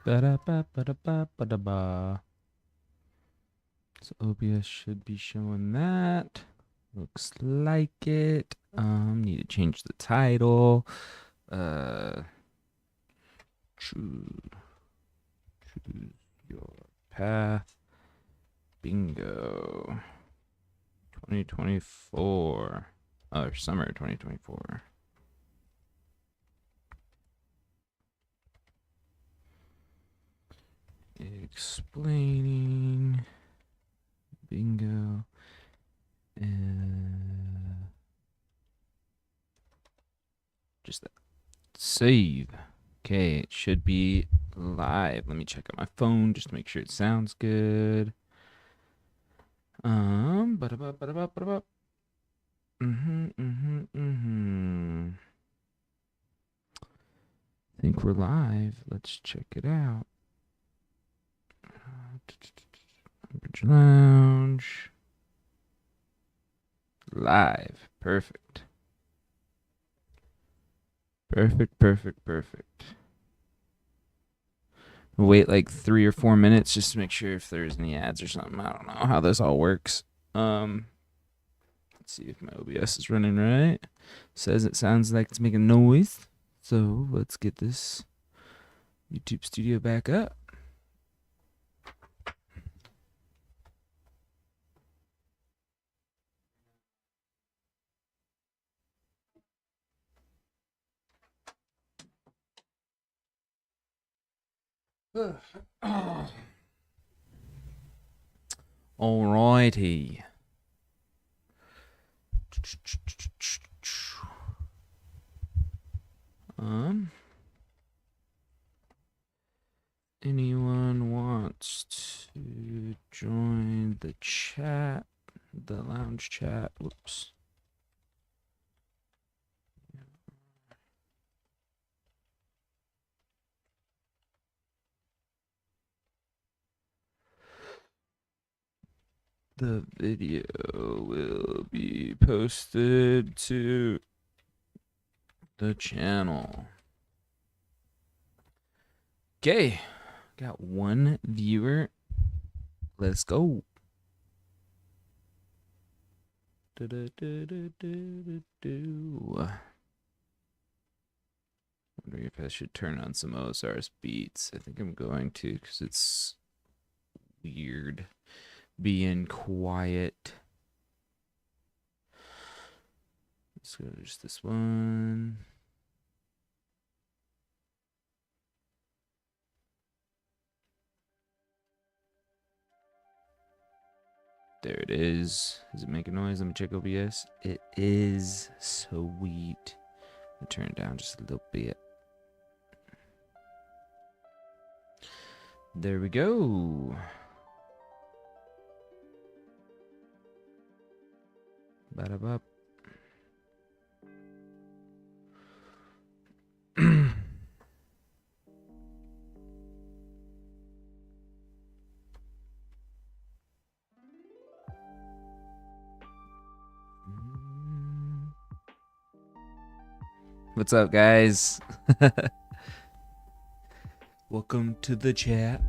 Ba-da-ba-ba-da-ba-ba-da-ba. So OBS should be showing that. Looks like it. Need to change the title. Choose your path. Bingo. 2024. Or summer 2024. Explaining. Bingo. Just that. Save. Okay, it should be live. Let me check out my phone just to make sure it sounds good. Ba-da-ba. Think we're live. Let's check it out. Bridge Lounge. Live. Perfect. Perfect. Wait like 3 or 4 minutes just to make sure if there's any ads or something. I don't know how this all works. Let's see if my OBS is running right. Says it sounds like it's making noise. So let's get this YouTube studio back up. Alrighty. Anyone wants to join the chat, the lounge chat? Whoops. The video will be posted to the channel. Okay, got one viewer. Let's go. Wonder if I should turn on some OSRS beats. I think I'm going to because it's weird being quiet. Let's go to just this one. There it is. Does it make a noise? Let me check OBS. It is sweet. Let me turn it down just a little bit. There we go. Ba-da-ba. What's up, guys? Welcome to the chat.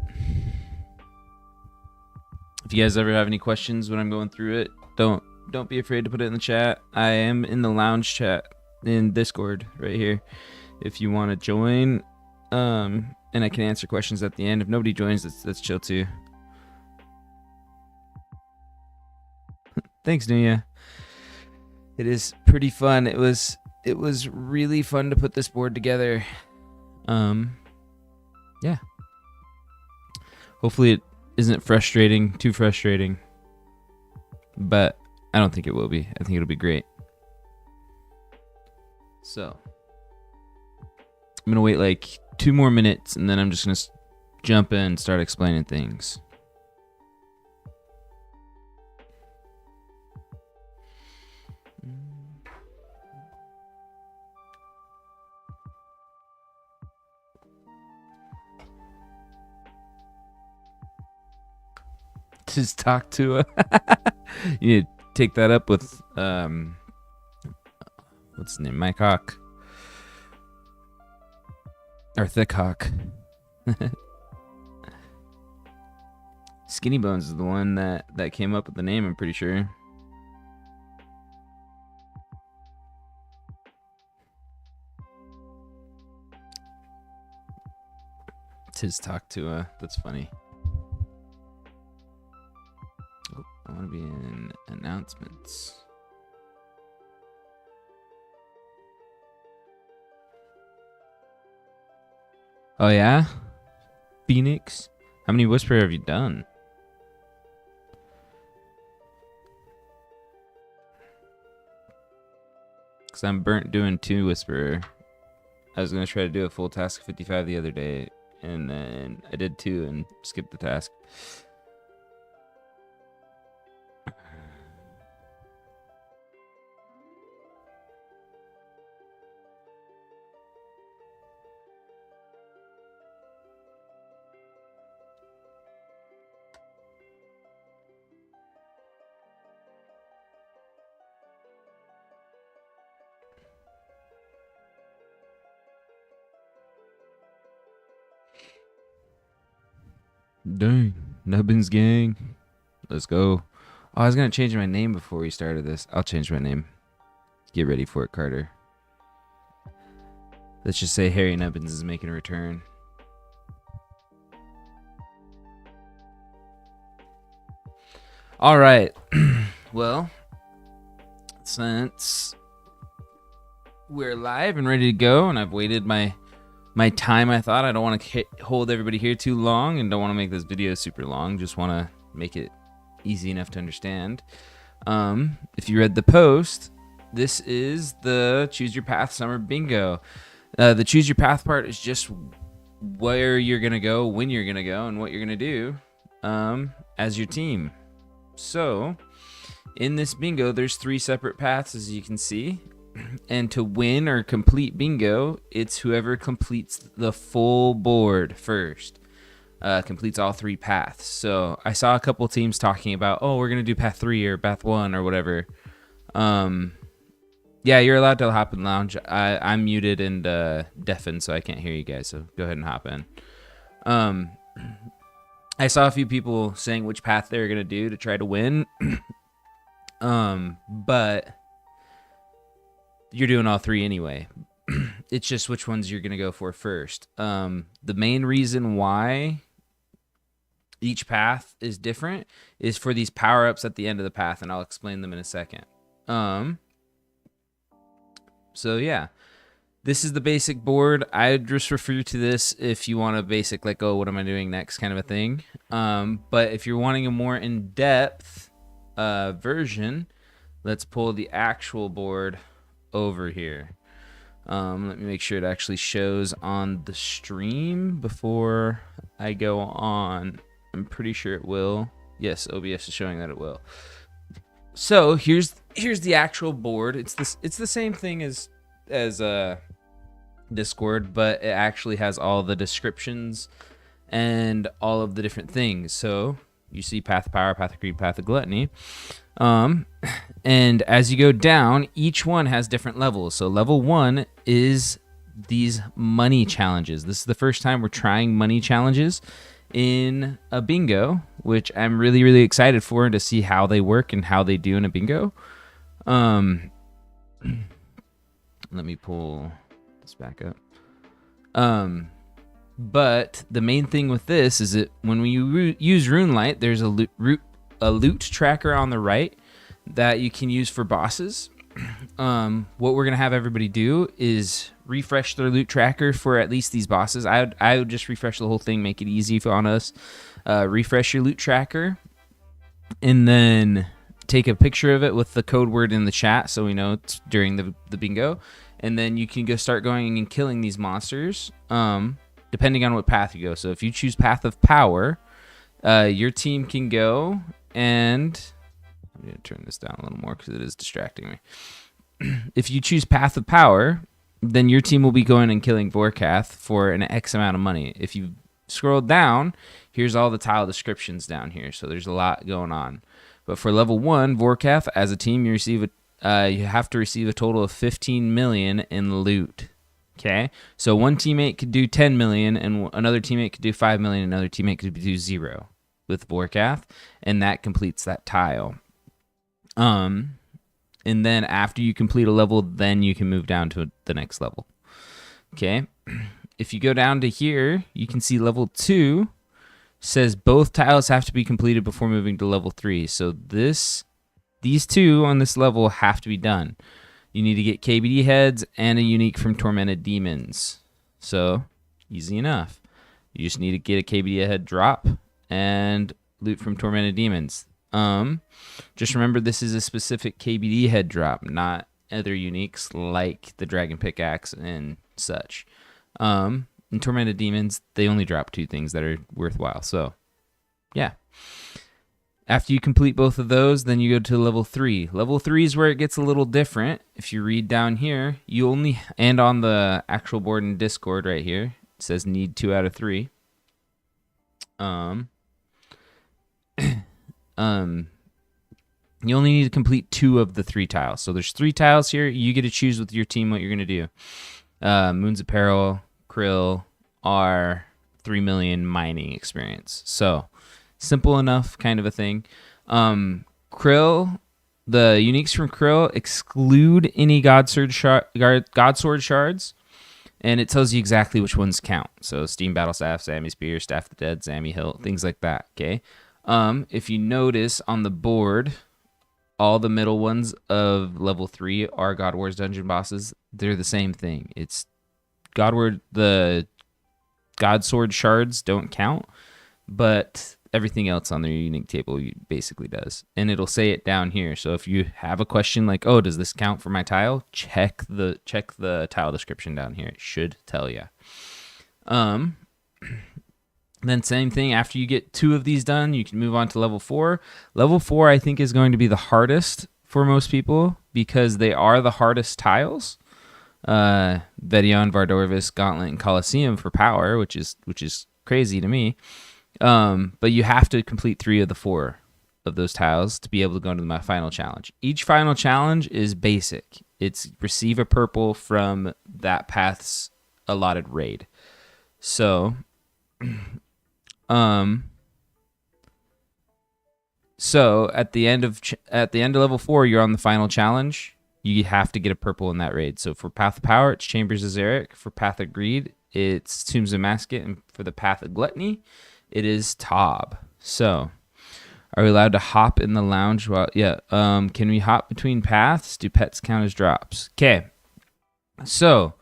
If you guys ever have any questions when I'm going through it, don't be afraid to put it in the chat. I am in the lounge chat in Discord right here. If you want to join, and I can answer questions at the end. If nobody joins, that's chill too. Thanks, Nuya. It is pretty fun. It was really fun to put this board together. Yeah. Hopefully it isn't too frustrating. But I don't think it will be. I think it'll be great. So I'm going to wait like 2 more minutes and then I'm just going to jump in and start explaining things. Just talk to her. You need to take that up with what's his name? Mike Hawk. Or Thick Hawk. Skinny Bones is the one that came up with the name, I'm pretty sure. It's his talk to that's funny. Oh, I want to be in announcements. Oh yeah? Phoenix? How many Whisperer have you done? Because I'm burnt doing 2 Whisperer. I was going to try to do a full task 55 the other day, and then I did 2 and skipped the task. Dang. Nubbins gang. Let's go. Oh, I was going to change my name before we started this. I'll change my name. Get ready for it, Carter. Let's just say Harry Nubbins is making a return. All right. Well, since we're live and ready to go, and I've waited my time, I thought I don't want to hold everybody here too long, and don't want to make this video super long. Just want to make it easy enough to understand. If you read the post, this is the Choose Your Path Summer Bingo. The Choose Your Path part is just where you're gonna go, when you're gonna go, and what you're gonna do as your team. So in this bingo, there's 3 separate paths, as you can see. And to win or complete bingo, it's whoever completes the full board first, completes all 3 paths. So I saw a couple teams talking about, oh, we're going to do path 3 or path 1 or whatever. Yeah, you're allowed to hop in lounge. I'm muted and deafened, so I can't hear you guys. So go ahead and hop in. I saw a few people saying which path they were going to do to try to win. But you're doing all 3 anyway. It's just which ones you're going to go for first. The main reason why each path is different is for these power-ups at the end of the path, and I'll explain them in a second. So yeah, this is the basic board. I'd just refer to this if you want a basic, like, oh, what am I doing next kind of a thing. But if you're wanting a more in-depth version, let's pull the actual board over here. Let me make sure it actually shows on the stream before I go on. I'm pretty sure it will. Yes, OBS is showing that it will. So here's the actual board. It's the same thing as Discord, but it actually has all the descriptions and all of the different things. So you see Path of Power, Path of Greed, Path of Gluttony. And as you go down, each one has different levels. So level 1 is these money challenges. This is the first time we're trying money challenges in a bingo, which I'm really, really excited for, and to see how they work and how they do in a bingo. Let me pull this back up. But the main thing with this is that when we use Runelight, there's a loot tracker on the right that you can use for bosses. What we're gonna have everybody do is refresh their loot tracker for at least these bosses. I would just refresh the whole thing, make it easy on us. Refresh your loot tracker, and then take a picture of it with the code word in the chat so we know it's during the bingo. And then you can go start going and killing these monsters, depending on what path you go. So if you choose Path of Power, your team can go and... I'm going to turn this down a little more because it is distracting me. If you choose Path of Power, then your team will be going and killing Vorkath for an X amount of money. If you scroll down, here's all the tile descriptions down here. So there's a lot going on. But for level 1, Vorkath, as a team, you have to receive a total of 15 million in loot. Okay? So one teammate could do 10 million, and another teammate could do 5 million, another teammate could do 0. with Vorkath, and that completes that tile. And then after you complete a level, then you can move down to the next level. Okay. If you go down to here, you can see level 2 says both tiles have to be completed before moving to level 3. So these two on this level have to be done. You need to get KBD heads and a unique from Tormented Demons. So easy enough. You just need to get a KBD head drop and loot from Tormented Demons. Just remember this is a specific KBD head drop, not other uniques like the Dragon Pickaxe and such. In Tormented Demons, they only drop 2 things that are worthwhile. So, yeah. After you complete both of those, then you go to level 3. Level 3 is where it gets a little different. If you read down here, and on the actual board in Discord right here, it says need 2 out of 3. You only need to complete 2 of the 3 tiles. So there's 3 tiles here. You get to choose with your team what you're going to do. Moon's Apparel, Krill are 3 million mining experience. So simple enough kind of a thing. Krill, the uniques from Krill exclude any Godsword shards, and it tells you exactly which ones count. So Steam Battle Staff, Zammy Spear, Staff of the Dead, Zammy Hilt, things like that. Okay. If you notice on the board, all the middle ones of level 3 are God Wars dungeon bosses. They're the same thing. It's the Godsword shards don't count, but everything else on their unique table basically does. And it'll say it down here. So if you have a question like, oh, does this count for my tile? Check the tile description down here. It should tell you. Then same thing, after you get 2 of these done, you can move on to level 4. Level 4, I think, is going to be the hardest for most people because they are the hardest tiles. Vedion, Vardorvis, Gauntlet, and Colosseum for power, which is crazy to me. But you have to complete 3 of the 4 of those tiles to be able to go into my final challenge. Each final challenge is basic. It's receive a purple from that path's allotted raid. So... So at the end of level 4, you're on the final challenge. You have to get a purple in that raid. So for Path of Power, it's Chambers of Xeric. For Path of Greed, it's Tombs of Masket. And for the Path of Gluttony, it is Tob. So are we allowed to hop in the lounge? Can we hop between paths? Do pets count as drops? Okay. So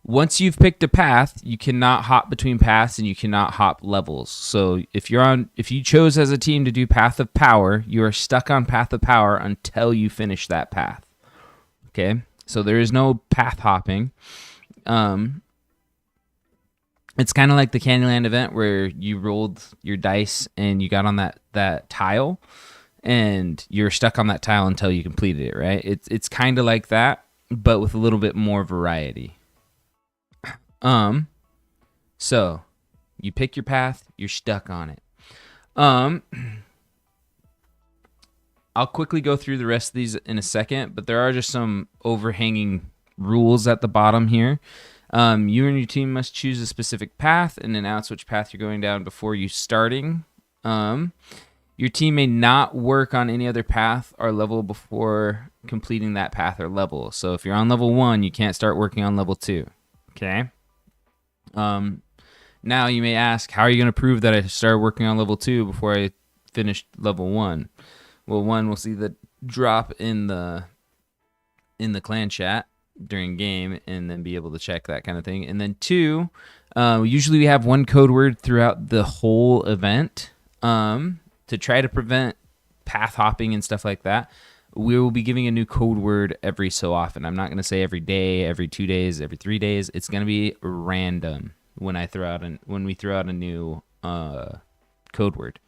once you've picked a path, you cannot hop between paths and you cannot hop levels. So if you chose as a team to do Path of Power, you are stuck on Path of Power until you finish that path. Okay? So there is no path hopping. It's kind of like the Candyland event where you rolled your dice and you got on that tile and you're stuck on that tile until you completed it, right? It's kind of like that, but with a little bit more variety. So you pick your path, you're stuck on it. I'll quickly go through the rest of these in a second, but there are just some overhanging rules at the bottom here. You and your team must choose a specific path and announce which path you're going down before you starting. Your team may not work on any other path or level before completing that path or level. So if you're on level 1, you can't start working on level 2. Okay? Now you may ask, how are you going to prove that I started working on level 2 before I finished level 1? Well, 1, we'll see the drop in the clan chat during game and then be able to check that kind of thing. And then 2, usually we have one code word throughout the whole event to try to prevent path hopping and stuff like that. We will be giving a new code word every so often. I'm not going to say every day, every 2 days, every 3 days. It's going to be random when we throw out a new code word.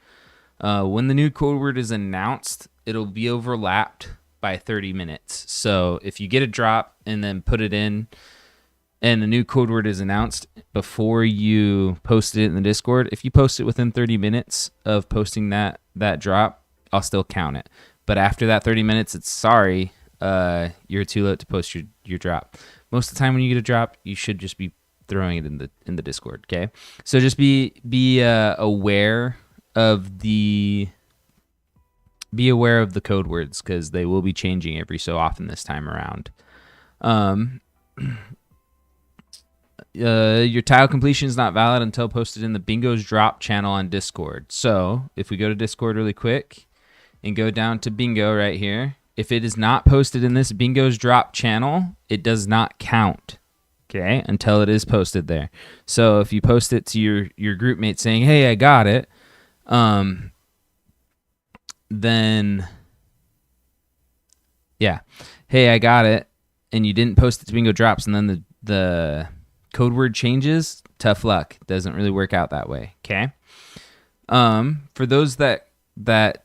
When the new code word is announced, it'll be overlapped by 30 minutes. So if you get a drop and then put it in and the new code word is announced before you post it in the Discord, if you post it within 30 minutes of posting that drop, I'll still count it. But after that 30 minutes, it's sorry, you're too late to post your drop. Most of the time when you get a drop, you should just be throwing it in the Discord, okay? So just be aware of the code words because they will be changing every so often this time around. Your tile completion is not valid until posted in the Bingo's drop channel on Discord. So if we go to Discord really quick and go down to Bingo right here, if it is not posted in this Bingo's drop channel, it does not count. Okay, until it is posted there. So if you post it to your group mate saying, "Hey, I got it," then yeah, "Hey, I got it," and you didn't post it to Bingo Drops, and then the code word changes, tough luck. It doesn't really work out that way. Okay. For those that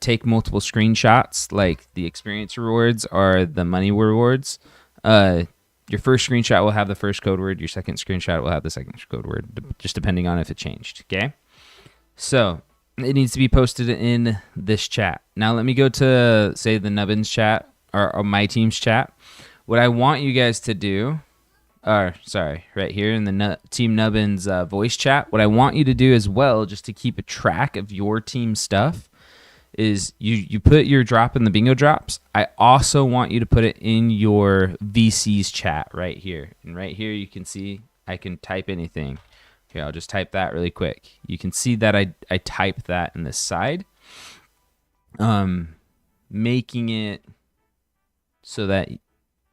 take multiple screenshots, like the experience rewards or the money rewards, your first screenshot will have the first code word. Your second screenshot will have the second code word, just depending on if it changed. Okay. So it needs to be posted in this chat. Now let me go to, say, the Nubbins chat or my team's chat. What I want you guys to do, right here in the Team Nubbins voice chat, what I want you to do as well, just to keep a track of your team stuff, is you put your drop in the Bingo Drops. I also want you to put it in your VC's chat right here. And right here you can see I can type anything. Here, I'll just type that really quick. You can see that I typed that in this side. Making it so that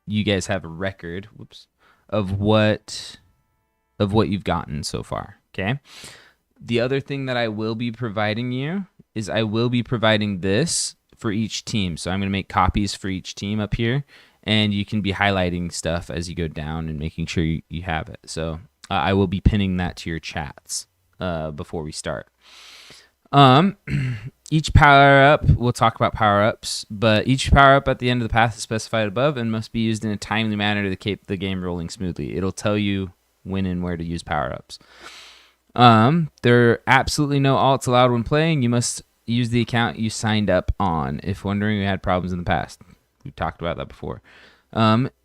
you guys have a record, of what you've gotten so far. Okay. The other thing that I will be providing you is I will be providing this for each team. So I'm going to make copies for each team up here, and you can be highlighting stuff as you go down and making sure you have it. So I will be pinning that to your chats before we start. Each power-up, we'll talk about power-ups, but each power-up at the end of the path is specified above and must be used in a timely manner to keep the game rolling smoothly. It'll tell you when and where to use power-ups. There are absolutely no alts allowed when playing. You must use the account you signed up on. If wondering, we had problems in the past. We talked about that before.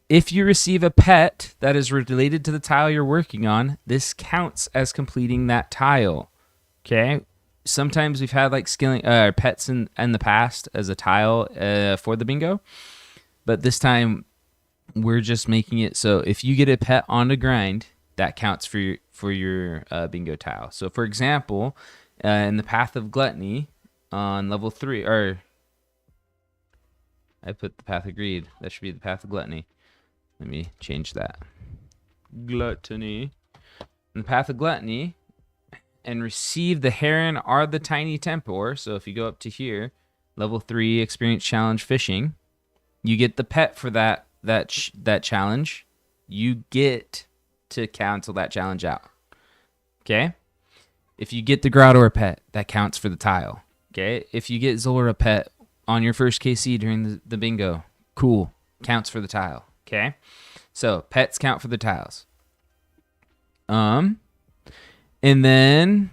If you receive a pet that is related to the tile you're working on, this counts as completing that tile. Okay? Sometimes we've had like skilling pets in the past as a tile for the bingo, but this time we're just making it so if you get a pet on the grind, that counts for your bingo tile. So for example, in the Path of Gluttony on level 3, or I put the Path of Greed. That should be the Path of Gluttony. Let me change that. Gluttony. In the Path of Gluttony, and receive the Heron or the Tiny Tempor. So if you go up to here, level 3 Experience Challenge Fishing, you get the pet for that challenge. You get to cancel that challenge out. Okay? If you get the Groudor pet, that counts for the tile. Okay? If you get Zora pet on your first KC during the bingo, cool. Counts for the tile. Okay? So pets count for the tiles. And then,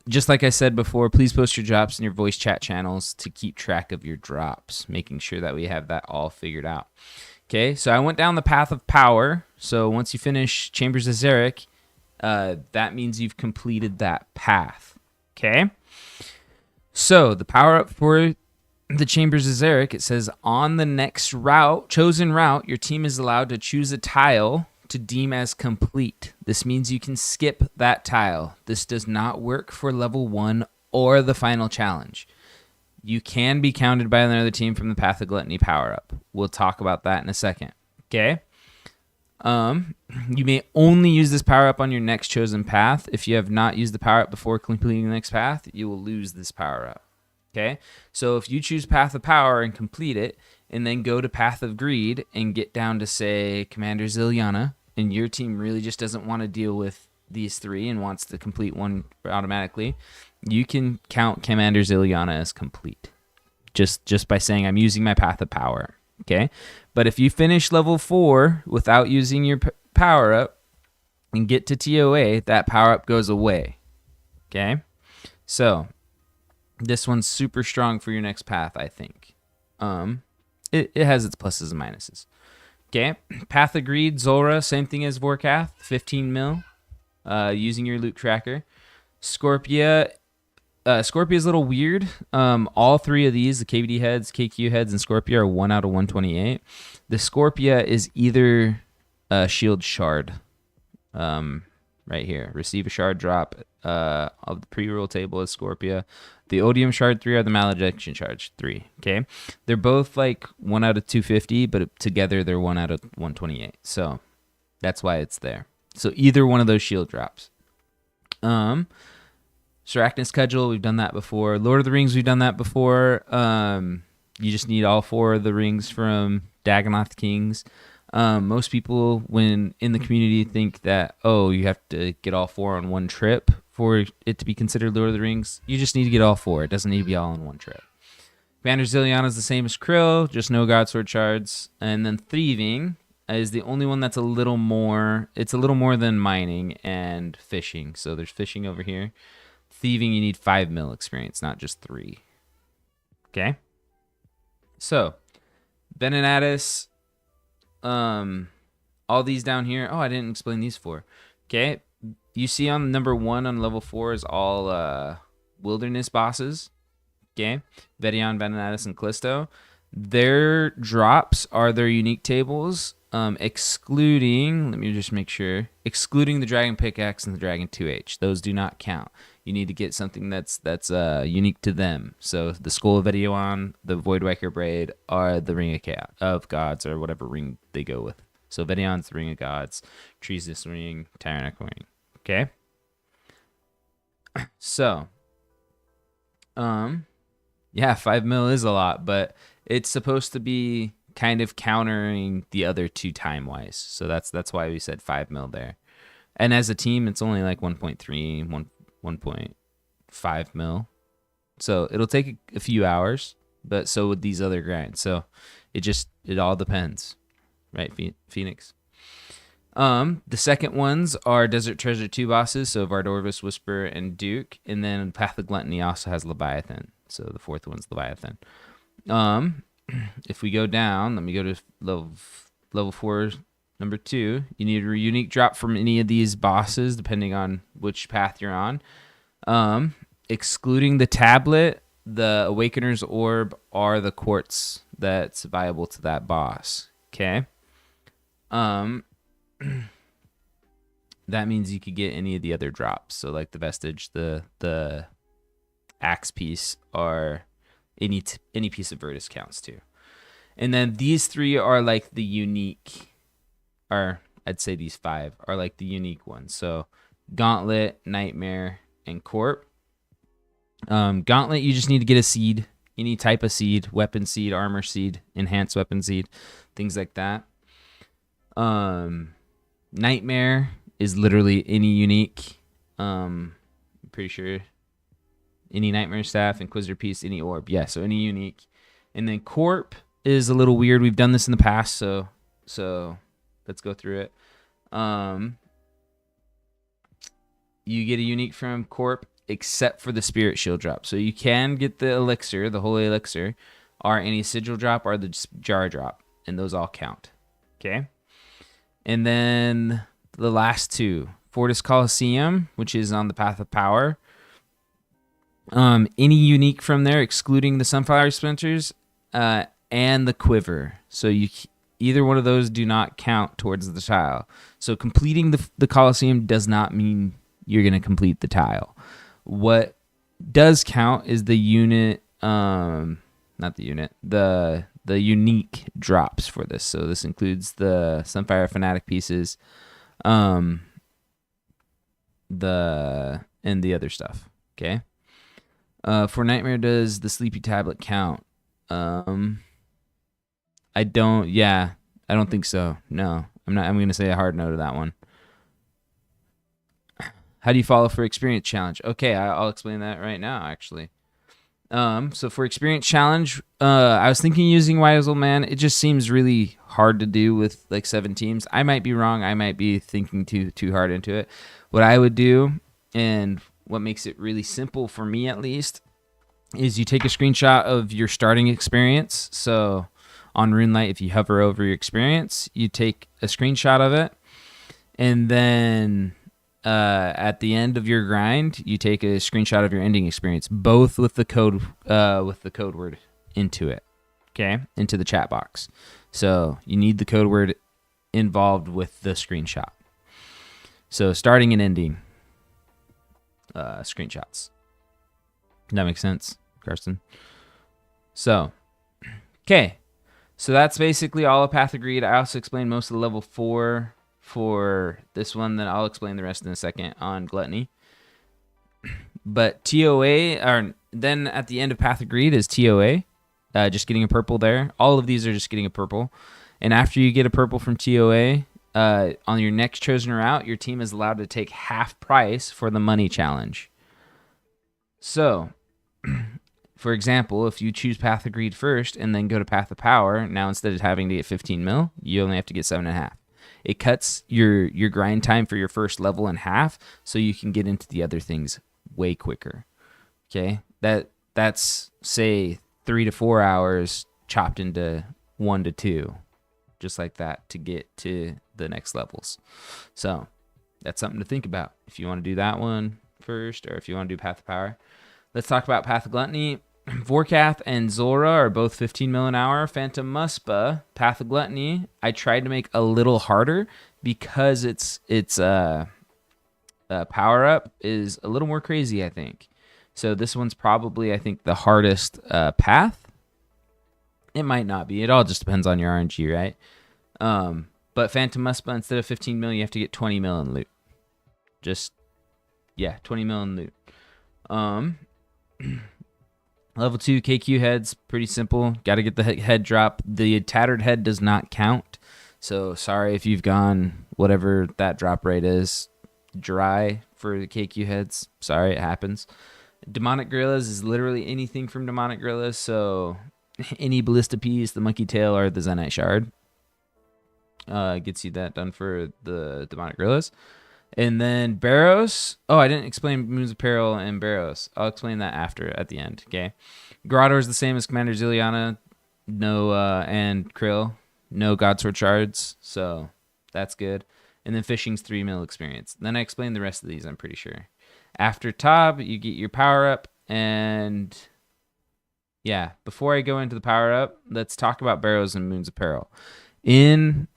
just like I said before, please post your drops in your voice chat channels to keep track of your drops, making sure that we have that all figured out. Okay, so I went down the path of power. So once you finish Chambers of Xeric, that means you've completed that path. Okay, so the power up for the Chambers of Xeric, it says on the next chosen route, your team is allowed to choose a tile to deem as complete. This means you can skip that tile. This does not work for level 1 or the final challenge. You can be counted by another team from the Path of Gluttony power-up. We'll talk about that in a second. Okay? You may only use this power-up on your next chosen path. If you have not used the power-up before completing the next path, you will lose this power-up. Okay? So if you choose Path of Power and complete it, and then go to Path of Greed and get down to, say, Commander Ziliana, and your team really just doesn't want to deal with these 3 and wants to complete one automatically, you can count Commander Ziliana as complete just by saying I'm using my Path of Power. Okay, but if you finish level 4 without using your power up and get to TOA, that power up goes away. Okay, so this one's super strong for your next path, I think. It has its pluses and minuses. Okay, Path of Greed, Zora, same thing as Vorkath, 15 mil, using your loot tracker. Scorpia, Scorpia is a little weird. All three of these, the KVD heads, KQ heads, and Scorpia are 1 out of 128. The Scorpia is either a shield shard, right here. Receive a shard drop of the pre-roll table is Scorpia. The Odium shard 3 are the Malediction shard 3. Okay, they're both like 1 out of 250, but together they're 1 out of 128. So that's why it's there. So either one of those shield drops. Sarachnis Cudgel, we've done that before. Lord of the Rings, we've done that before. You just need all 4 of the rings from Dagannoth Kings. Most people, when in the community, think that, you have to get all 4 on one trip for it to be considered Lord of the Rings. You just need to get all 4. It doesn't need to be all on one trip. Commander Zilliana is the same as Krill, just no Godsword shards. And then Thieving is the only one that's a little more. It's a little more than mining and fishing. So there's fishing over here. Thieving, you need 5 mil experience, not just 3. Okay. So, Venenatis, all these down here. Oh, I didn't explain these 4. Okay. You see on number 1 on level 4 is all wilderness bosses. Okay. Vedion, Venenatis, and Callisto. Their drops are their unique tables, excluding, let me just make sure, excluding the Dragon Pickaxe and the Dragon 2H. Those do not count. You need to get something that's unique to them. So the Skull of Vedion, the Voidwaker Braid, are the Ring of Gods, or whatever ring they go with. So Vedion's the Ring of Gods, Tree's ring, Tyrannic ring. Okay? So, yeah, 5 mil is a lot, but it's supposed to be kind of countering the other 2 time-wise. So that's why we said 5 mil there. And as a team, it's only like 1.3, 1.5 mil. So it'll take a few hours, but so would these other grinds. So it all depends, right, Phoenix? The second ones are Desert Treasure 2 bosses, so Vardorvis, Whisper, and Duke. And then Path of Gluttony also has Leviathan. So the fourth one's Leviathan. If we go down, let me go to level 4, number 2. You need a unique drop from any of these bosses, depending on which path you're on. Excluding the tablet, the Awakener's Orb are the quartz that's viable to that boss. Okay. That means you could get any of the other drops. So like the Vestige, the Axe piece, or any piece of Virtus counts too. And then these 3 are like the unique, or I'd say these 5 are like the unique ones. So Gauntlet, Nightmare, and Corp. Gauntlet, you just need to get a seed, any type of seed, weapon seed, armor seed, enhanced weapon seed, things like that. Nightmare is literally any unique. I'm pretty sure any Nightmare Staff, Inquisitor Piece, any orb. Yeah, so any unique. And then Corp is a little weird. We've done this in the past, so let's go through it. You get a unique from Corp except for the Spirit Shield drop. So you can get the Elixir, the Holy Elixir, or any Sigil drop, or the Jar drop, and those all count. Okay? And then the last 2, Fortis Coliseum, which is on the Path of Power. Any unique from there, excluding the Sunflower Splinters, and the Quiver. So either one of those do not count towards the tile. So completing the Coliseum does not mean you're going to complete the tile. What does count is the unit, not the unit, the unique drops for this. So this includes the Sunfire Fanatic pieces, and the other stuff. Okay. For Nightmare, does the Sleepy Tablet count? I don't think so. No, I'm going to say a hard no to that one. How do you follow for Experience Challenge? Okay, I'll explain that right now, actually. So for Experience Challenge, I was thinking using Wise Old Man. It just seems really hard to do with like 7 teams. I might be wrong. I might be thinking too hard into it. What I would do, and what makes it really simple for me at least, is you take a screenshot of your starting experience. So on RuneLite, if you hover over your experience, you take a screenshot of it, and then at the end of your grind, you take a screenshot of your ending experience, both with the code word into it, okay, into the chat box. So you need the code word involved with the screenshot. So starting and ending screenshots. That makes sense, Karsten? So, okay. So that's basically all of Path of Greed. I also explained most of the level 4 for this one. Then I'll explain the rest in a second on Gluttony. But TOA, or then at the end of Path of Greed is TOA. Just getting a purple there. All of these are just getting a purple. And after you get a purple from TOA, on your next chosen route, your team is allowed to take half price for the money challenge. So, for example, if you choose Path of Greed first and then go to Path of Power, now instead of having to get 15 mil, you only have to get 7.5. It cuts your grind time for your first level in half, so you can get into the other things way quicker. Okay, that's say 3 to 4 hours chopped into 1 to 2, just like that, to get to the next levels. So that's something to think about if you want to do that one first, or if you want to do Path of Power. Let's talk about Path of Gluttony. Vorkath and Zulrah are both 15 mil an hour. Phantom Muspa, Path of Gluttony, I tried to make a little harder because its power up is a little more crazy, I think. So this one's probably, I think, the hardest path. It might not be. It all just depends on your RNG, right? But Phantom Muspa, instead of 15 mil, you have to get 20 mil in loot. 20 mil in loot. Level 2 KQ heads, pretty simple. Got to get the head drop. The tattered head does not count. So sorry if you've gone whatever that drop rate is dry for the KQ heads. Sorry, it happens. Demonic Gorillas is literally anything from Demonic Gorillas. So any Ballista Piece, the Monkey Tail, or the Zenite Shard gets you that done for the Demonic Gorillas. And then Barrows. Oh, I didn't explain Moons of Peril and Barrows. I'll explain that after at the end. Okay. Grotto is the same as Commander Ziliana. No, and Krill. No Godsword shards. So that's good. And then Fishing's 3 mil experience. Then I explained the rest of these, I'm pretty sure. After Tob, you get your power up. And yeah, before I go into the power up, let's talk about Barrows and Moons of Peril. In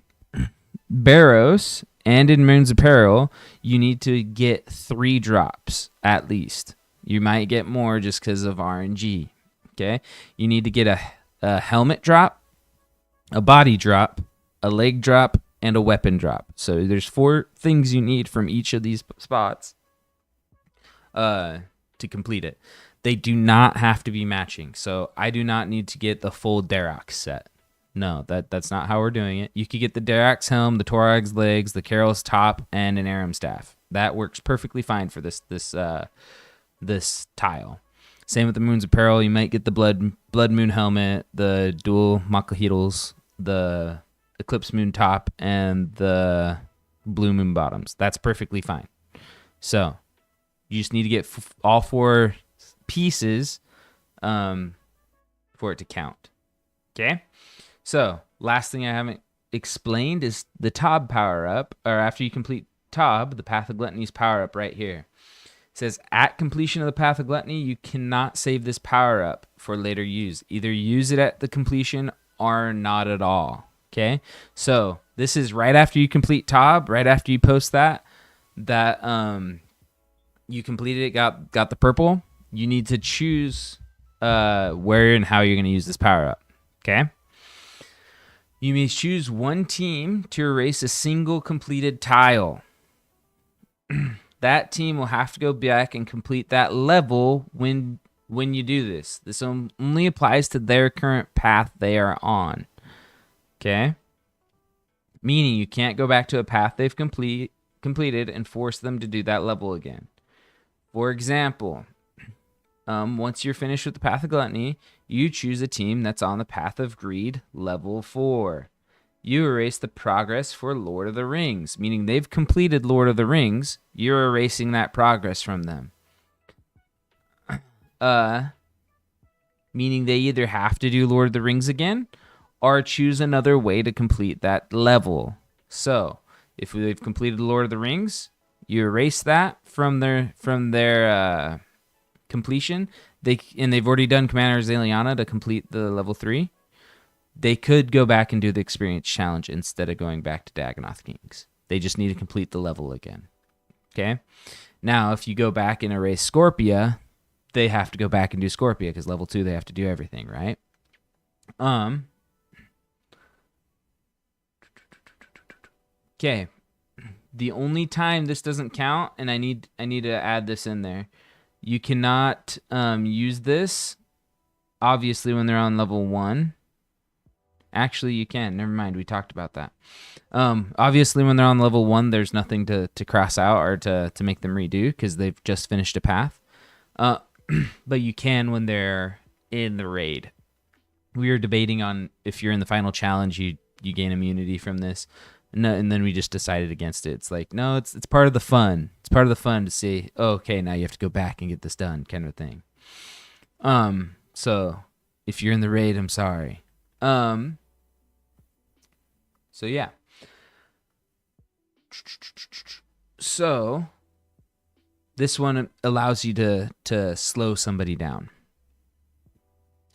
Barrows and in Moons of Peril, you need to get 3 drops at least. You might get more just because of RNG. Okay? You need to get a helmet drop, a body drop, a leg drop, and a weapon drop. So there's 4 things you need from each of these spots to complete it. They do not have to be matching. So I do not need to get the full Darox set. No, that's not how we're doing it. You could get the Darox helm, the Torag's legs, the Carol's top, and an Aram staff. That works perfectly fine for this tile. Same with the Moons of Peril. You might get the Blood Moon helmet, the dual Makahitals, the Eclipse Moon top, and the Blue Moon bottoms. That's perfectly fine. So you just need to get all 4 pieces for it to count. Okay? So, last thing I haven't explained is the Tob power-up, or after you complete Tob, the Path of Gluttony's power-up right here. It says, at completion of the Path of Gluttony, you cannot save this power-up for later use. Either use it at the completion or not at all. Okay? So, this is right after you complete Tob, right after you post that you completed it, got the purple. You need to choose where and how you're going to use this power-up. Okay? You may choose one team to erase a single completed tile. That team will have to go back and complete that level when you do this. This only applies to their current path they are on. Okay? Meaning you can't go back to a path they've completed and force them to do that level again. For example, once you're finished with the Path of Gluttony, you choose a team that's on the Path of Greed level 4. You erase the progress for Lord of the Rings, meaning they've completed Lord of the Rings. You're erasing that progress from them. Meaning they either have to do Lord of the Rings again or choose another way to complete that level. So, if they've completed Lord of the Rings, You erase that from their completion. They've already done Commander Zaliana to complete the level 3. They could go back and do the experience challenge instead of going back to Dagonoth Kings. They just need to complete the level again. Okay? Now, if you go back and erase Scorpia, they have to go back and do Scorpia because level 2 they have to do everything, right? Okay. The only time this doesn't count, and I need to add this in there. You cannot use this obviously when they're on level 1. Actually, you can. Never mind. We talked about that. Obviously, when they're on level 1, there's nothing to cross out or to make them redo because they've just finished a path. But you can when they're in the raid. We were debating on if you're in the final challenge, you gain immunity from this. No, and then we just decided against it. It's like, no, it's part of the fun. It's part of the fun to see, oh, okay, now you have to go back and get this done kind of thing. So if you're in the raid, I'm sorry. So yeah. So this one allows you to slow somebody down.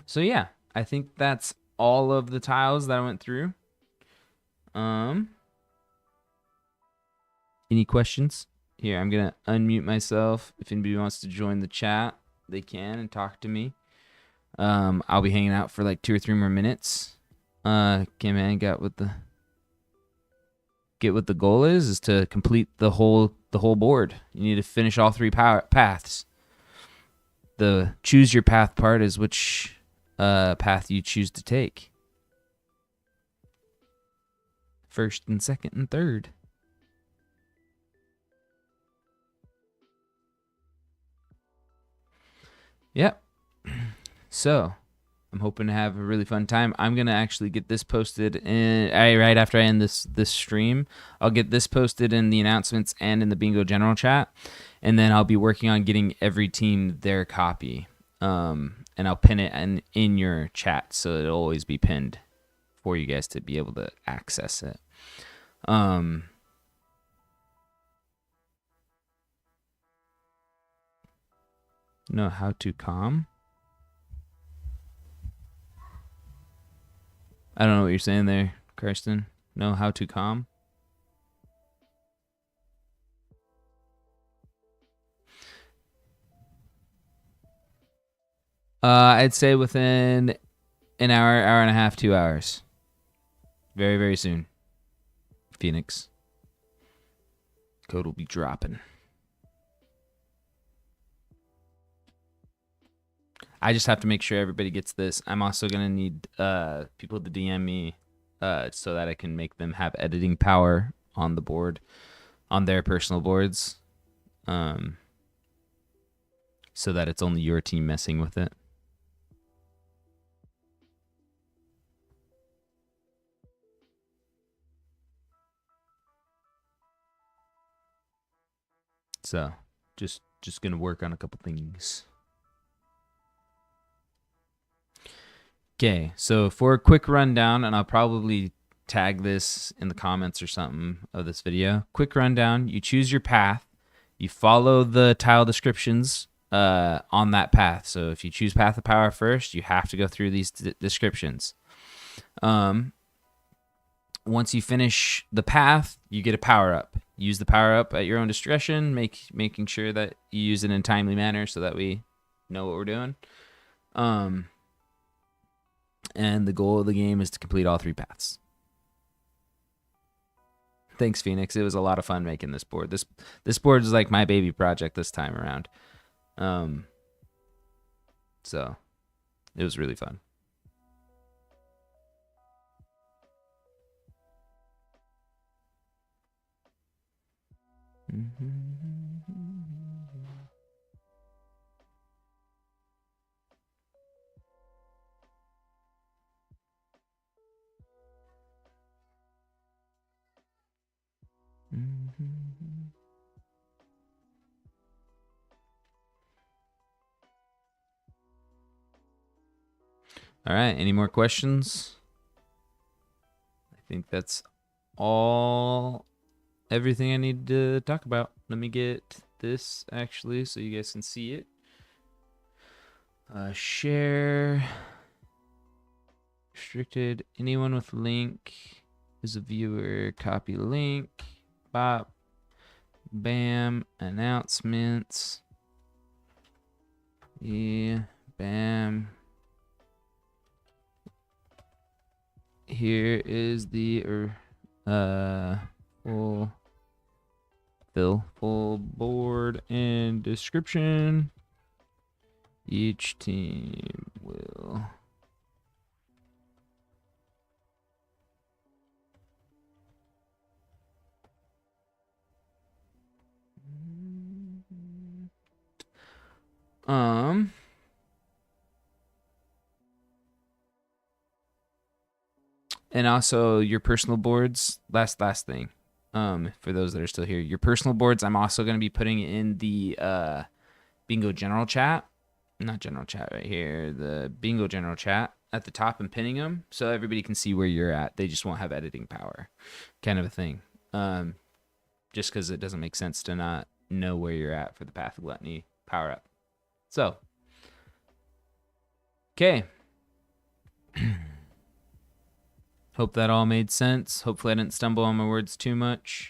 So yeah, I think that's all of the tiles that I went through. Any questions? Here, I'm gonna unmute myself. If anybody wants to join the chat, they can and talk to me. I'll be hanging out for like 2 or 3 more minutes. Okay, man, get what the goal is to complete the whole board. You need to finish all 3 paths. The choose your path part is which path you choose to take. First and second and third. Yep. So, I'm hoping to have a really fun time. I'm gonna actually get this posted right after I end this stream. I'll get this posted in the announcements and in the Bingo General chat, and then I'll be working on getting every team their copy. And I'll pin it in your chat, so it'll always be pinned for you guys to be able to access it. Know how to calm? I don't know what you're saying there, Kirsten. Know how to calm? I'd say within an hour and a half, 2 hours. Very, very soon. Phoenix. Code will be dropping. I just have to make sure everybody gets this. I'm also going to need people to DM me so that I can make them have editing power on the board, on their personal boards, so that it's only your team messing with it. So just going to work on a couple things. Okay, so for a quick rundown, and I'll probably tag this in the comments or something of this video. Quick rundown, you choose your path, you follow the tile descriptions on that path. So if you choose Path of Power first, you have to go through these descriptions. Once you finish the path, you get a power-up. Use the power-up at your own discretion, making sure that you use it in a timely manner so that we know what we're doing. And the goal of the game is to complete all 3 paths. Thanks, Phoenix. It was a lot of fun making this board. This board is like my baby project this time around. So it was really fun. All right, any more questions? I think that's all everything I need to talk about. Let me get this actually so you guys can see it. Share. Restricted. Anyone with link is a viewer. Copy link. Bop. Bam. Announcements. Yeah. Bam. Here is the full board and description. Each team will and also your personal boards. Last thing. For those that are still here, your personal boards I'm also going to be putting in the bingo general chat. Not general chat right here, the bingo general chat at the top and pinning them so everybody can see where you're at. They just won't have editing power, kind of a thing. Just because it doesn't make sense to not know where you're at for the Path of Gluttony power up. So, okay. Hope that all made sense. Hopefully I didn't stumble on my words too much.